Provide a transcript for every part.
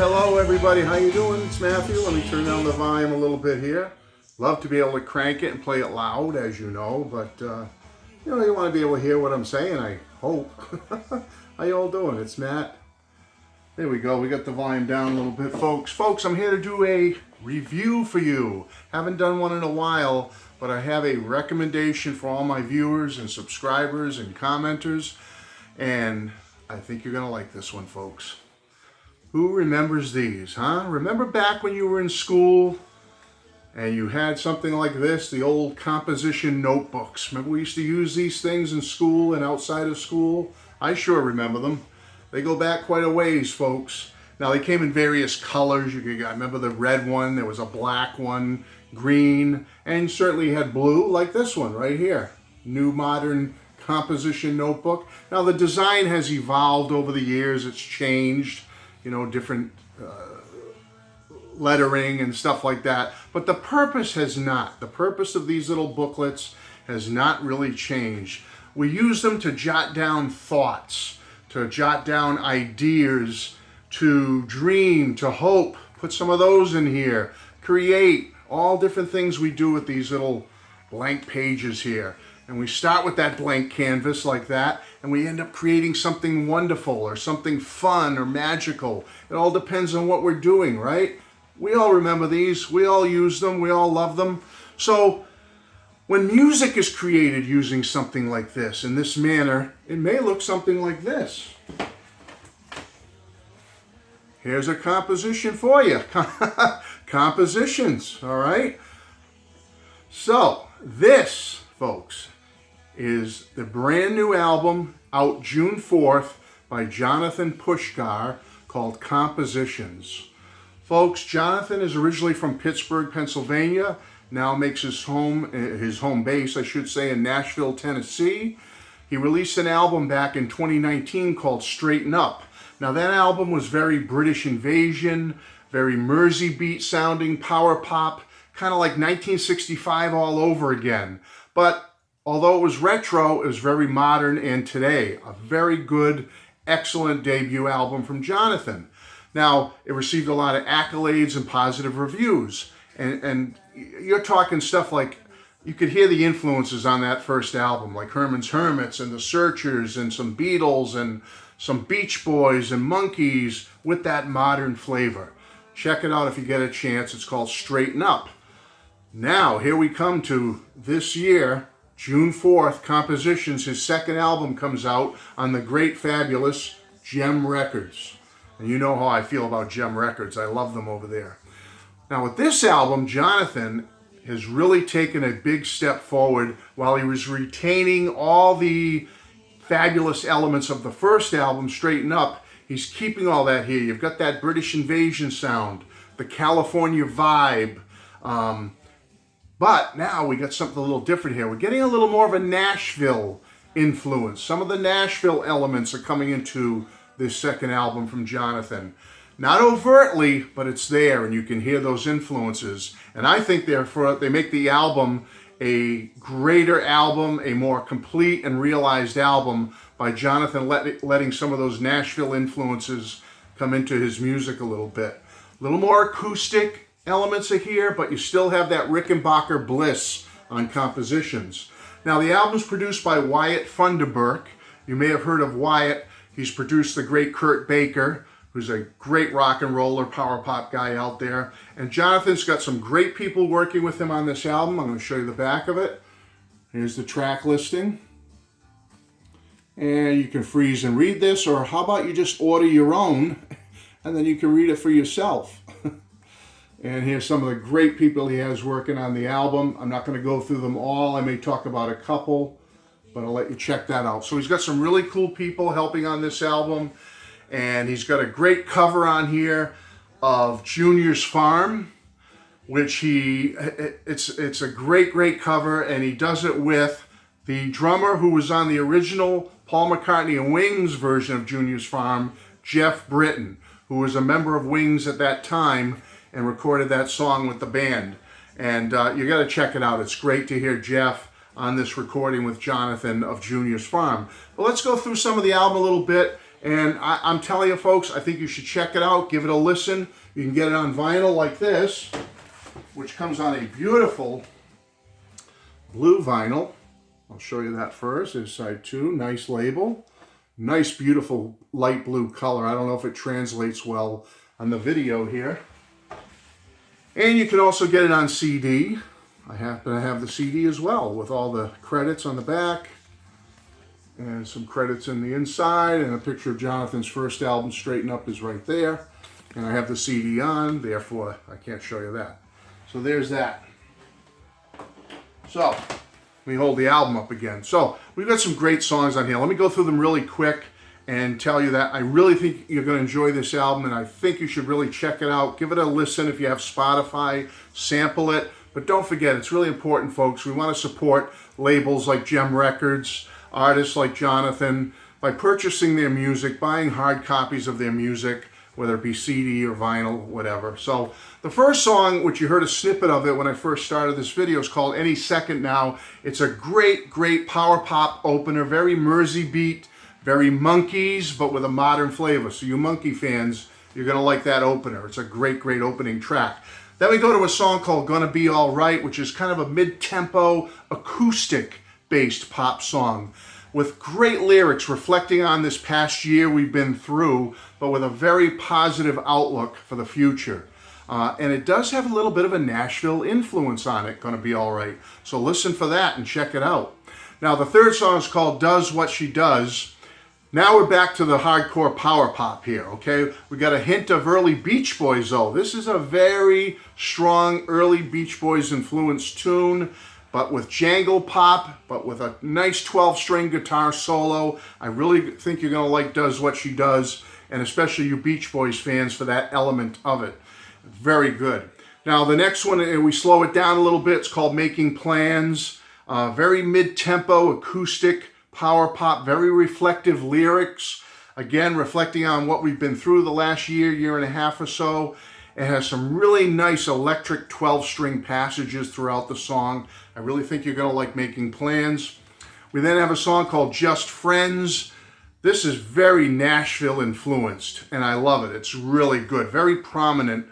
Hello, everybody. How you doing? It's Matthew. Let me turn down the volume a little bit here. Love to be able to crank it and play it loud, as you know, but you want to be able to hear what I'm saying, I hope. How you all doing? It's Matt. There we go. We got the volume down a little bit, folks. Folks, I'm here to do a review for you. Haven't done one in a while, but I have a recommendation for all my viewers and subscribers and commenters, and I think you're going to like this one, folks. Who remembers these, huh? Remember back when you were in school and you had something like this, the old composition notebooks? Remember we used to use these things in school and outside of school? I sure remember them. They go back quite a ways, folks. Now, they came in various colors. I remember the red one, there was a black one, green, and certainly had blue, like this one right here. New modern composition notebook. Now, the design has evolved over the years. It's changed. Different lettering and stuff like that. But the purpose has not. The purpose of these little booklets has not really changed. We use them to jot down thoughts, to jot down ideas, to dream, to hope. Put some of those in here. Create. All different things we do with these little blank pages here. And we start with that blank canvas like that, and we end up creating something wonderful or something fun or magical. It all depends on what we're doing, right? We all remember these. We all use them. We all love them. So when music is created using something like this, in this manner, it may look something like this. Here's a composition for you. Compositions, all right? So this, folks, is the brand new album out June 4th by Johnathan Pushkar called Compositions. Folks, Johnathan is originally from Pittsburgh, Pennsylvania, now makes his home base, I should say, in Nashville, Tennessee. He released an album back in 2019 called Straighten Up. Now, that album was very British Invasion, very Mersey beat sounding, power pop, kind of like 1965 all over again. But although it was retro, it was very modern and today. A very good, excellent debut album from Johnathan. Now, it received a lot of accolades and positive reviews. And you're talking stuff like, you could hear the influences on that first album, like Herman's Hermits and the Searchers and some Beatles and some Beach Boys and Monkees with that modern flavor. Check it out if you get a chance. It's called Straighten Up. Now, here we come to this year, June 4th, Compositions. His second album comes out on the great, fabulous Gem Records. And you know how I feel about Gem Records. I love them over there. Now, with this album, Johnathan has really taken a big step forward while he was retaining all the fabulous elements of the first album, Straighten Up. He's keeping all that here. You've got that British Invasion sound, the California vibe, but now we got something a little different here. We're getting a little more of a Nashville influence. Some of the Nashville elements are coming into this second album from Johnathan. Not overtly, but it's there, and you can hear those influences. And I think therefore they make the album a greater album, a more complete and realized album by Johnathan letting some of those Nashville influences come into his music a little bit. A little more acoustic elements are here, but you still have that Rickenbacker bliss on Compositions. Now, the album's produced by Wyatt Funderburk. You may have heard of Wyatt. He's produced the great Kurt Baker, who's a great rock and roller, power pop guy out there. And Johnathan's got some great people working with him on this album. I'm going to show you the back of it. Here's the track listing. And you can freeze and read this, or how about you just order your own, and then you can read it for yourself. And here's some of the great people he has working on the album. I'm not going to go through them all. I may talk about a couple, but I'll let you check that out. So he's got some really cool people helping on this album. And he's got a great cover on here of Junior's Farm, which it's a great cover, and he does it with the drummer who was on the original Paul McCartney and Wings version of Junior's Farm, Jeff Britton, who was a member of Wings at that time and recorded that song with the band. And you got to check it out. It's great to hear Jeff on this recording with Johnathan of Junior's Farm. But let's go through some of the album a little bit. And I'm telling you, folks, I think you should check it out. Give it a listen. You can get it on vinyl like this, which comes on a beautiful blue vinyl. I'll show you that first. There's side 2. Nice label. Nice, beautiful light blue color. I don't know if it translates well on the video here. And you can also get it on CD. I happen to have the CD as well with all the credits on the back. And some credits in the inside. And a picture of Jonathan's first album, Straighten Up, is right there. And I have the CD on, therefore I can't show you that. So there's that. So, let me hold the album up again. So, we've got some great songs on here. Let me go through them really quick and tell you that I really think you're going to enjoy this album, and I think you should really check it out. Give it a listen if you have Spotify. Sample it. But don't forget, it's really important, folks. We want to support labels like Gem Records, artists like Johnathan, by purchasing their music, buying hard copies of their music, whether it be CD or vinyl, whatever. So the first song, which you heard a snippet of it when I first started this video, is called Any Second Now. It's a great, great power pop opener, very Mersey beat, very Monkees, but with a modern flavor. So you Monkey fans, you're gonna like that opener. It's a great, great opening track. Then we go to a song called Gonna Be Alright, which is kind of a mid-tempo, acoustic-based pop song with great lyrics reflecting on this past year we've been through, but with a very positive outlook for the future. And it does have a little bit of a Nashville influence on it, Gonna Be Alright. So listen for that and check it out. Now the third song is called Does What She Does. Now we're back to the hardcore power pop here, okay? We got a hint of early Beach Boys though. This is a very strong early Beach Boys influenced tune, but with jangle pop, but with a nice 12-string guitar solo. I really think you're gonna like Does What She Does, and especially you Beach Boys fans for that element of it. Very good. Now the next one, we slow it down a little bit. It's called Making Plans. Very mid-tempo, acoustic, power pop, very reflective lyrics. Again, reflecting on what we've been through the last year and a half or so. It has some really nice electric 12-string passages throughout the song. I really think you're going to like Making Plans. We then have a song called Just Friends. This is very Nashville influenced, and I love it. It's really good, very prominent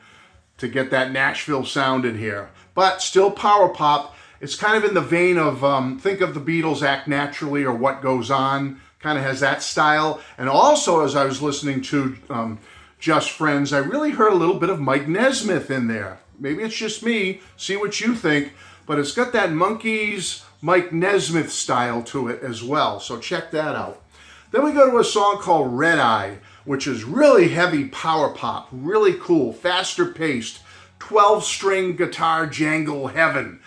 to get that Nashville sound in here. But still power pop. It's kind of in the vein of, think of the Beatles' Act Naturally or What Goes On. Kind of has that style. And also, as I was listening to Just Friends, I really heard a little bit of Mike Nesmith in there. Maybe it's just me. See what you think. But it's got that Monkees, Mike Nesmith style to it as well. So check that out. Then we go to a song called Red Eye, which is really heavy power pop. Really cool, faster paced. 12-string guitar jangle heaven.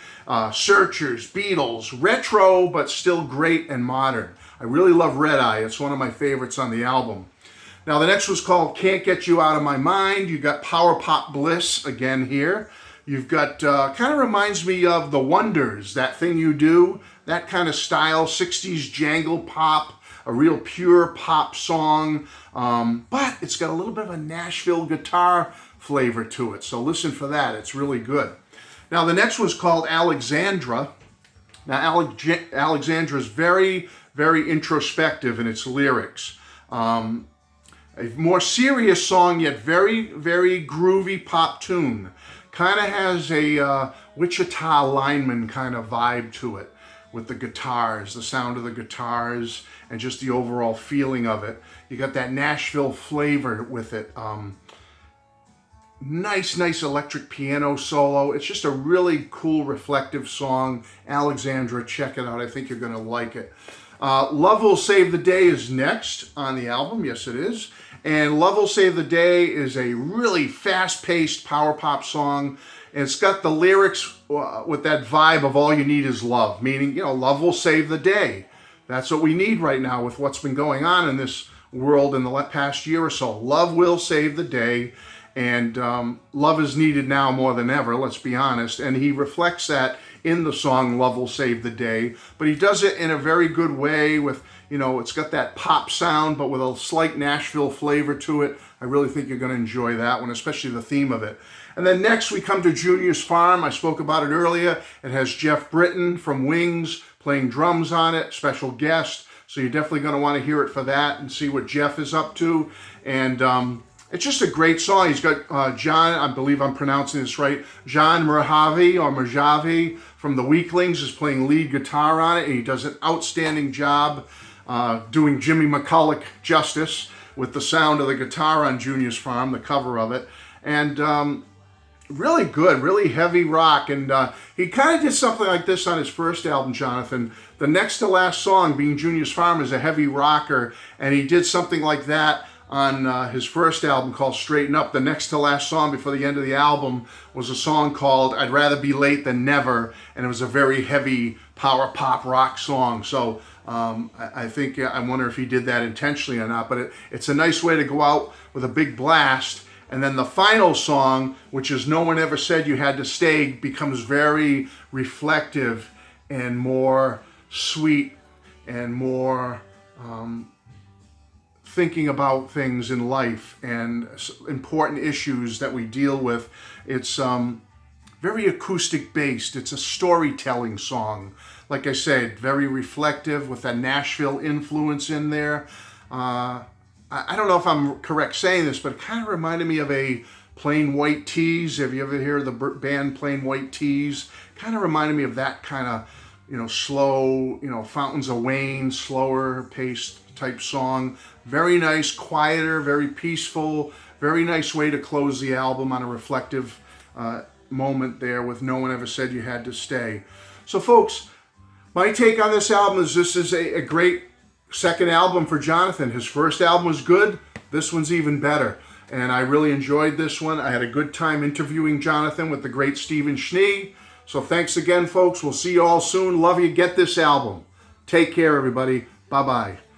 Searchers, Beatles, retro, but still great and modern. I really love Red Eye. It's one of my favorites on the album. Now the next was called Can't Get You Out of My Mind. You got Power Pop Bliss again here. You've got, kind of reminds me of The Wonders, That Thing You Do, that kind of style, 60s jangle pop, a real pure pop song, but it's got a little bit of a Nashville guitar flavor to it. So listen for that. It's really good. Now the next was called Alexandra. Now Alexandra is very, very introspective in its lyrics. A more serious song, yet very, very groovy pop tune. Kind of has a Wichita lineman kind of vibe to it with the guitars, the sound of the guitars, and just the overall feeling of it. You got that Nashville flavor with it. Nice electric piano solo. It's just a really cool, reflective song. Alexandra, check it out. I think you're going to like it. Love Will Save the Day is next on the album. Yes, it is. And Love Will Save the Day is a really fast-paced power pop song. And it's got the lyrics with that vibe of all you need is love, meaning, you know, love will save the day. That's what we need right now with what's been going on in this world in the past year or so. Love will save the day. And love is needed now more than ever, let's be honest. And he reflects that in the song Love Will Save the Day. But he does it in a very good way with, It's got that pop sound, but with a slight Nashville flavor to it. I really think you're going to enjoy that one, especially the theme of it. And then next we come to Junior's Farm. I spoke about it earlier. It has Jeff Britton from Wings playing drums on it, special guest. So you're definitely going to want to hear it for that and see what Jeff is up to. And it's just a great song. He's got John, I believe I'm pronouncing this right, John Mojave from The Weaklings is playing lead guitar on it, and he does an outstanding job doing Jimmy McCulloch justice with the sound of the guitar on Junior's Farm, the cover of it. And really good, really heavy rock. And he kind of did something like this on his first album, Johnathan. The next to last song, being Junior's Farm, is a heavy rocker, and he did something like that on his first album called Straighten Up. The next to last song before the end of the album was a song called I'd Rather Be Late Than Never, and it was a very heavy power pop rock song. So I think, I wonder if he did that intentionally or not, but it's a nice way to go out with a big blast. And then the final song, which is No One Ever Said You Had to Stay, becomes very reflective and more sweet and more thinking about things in life and important issues that we deal with. It's very acoustic based. It's a storytelling song. Like I said, very reflective with that Nashville influence in there. I don't know if I'm correct saying this, but it kind of reminded me of a Plain White T's. Have you ever heard of the band Plain White T's? Kind of reminded me of that kind of, slow, Fountains of Wayne, slower paced type song. Very nice, quieter, very peaceful, very nice way to close the album on a reflective moment there with No One Ever Said You Had to Stay. So folks, my take on this album is this is a great second album for Johnathan. His first album was good. This one's even better. And I really enjoyed this one. I had a good time interviewing Johnathan with the great Steve Schnee. So thanks again, folks. We'll see you all soon. Love you. Get this album. Take care, everybody. Bye-bye.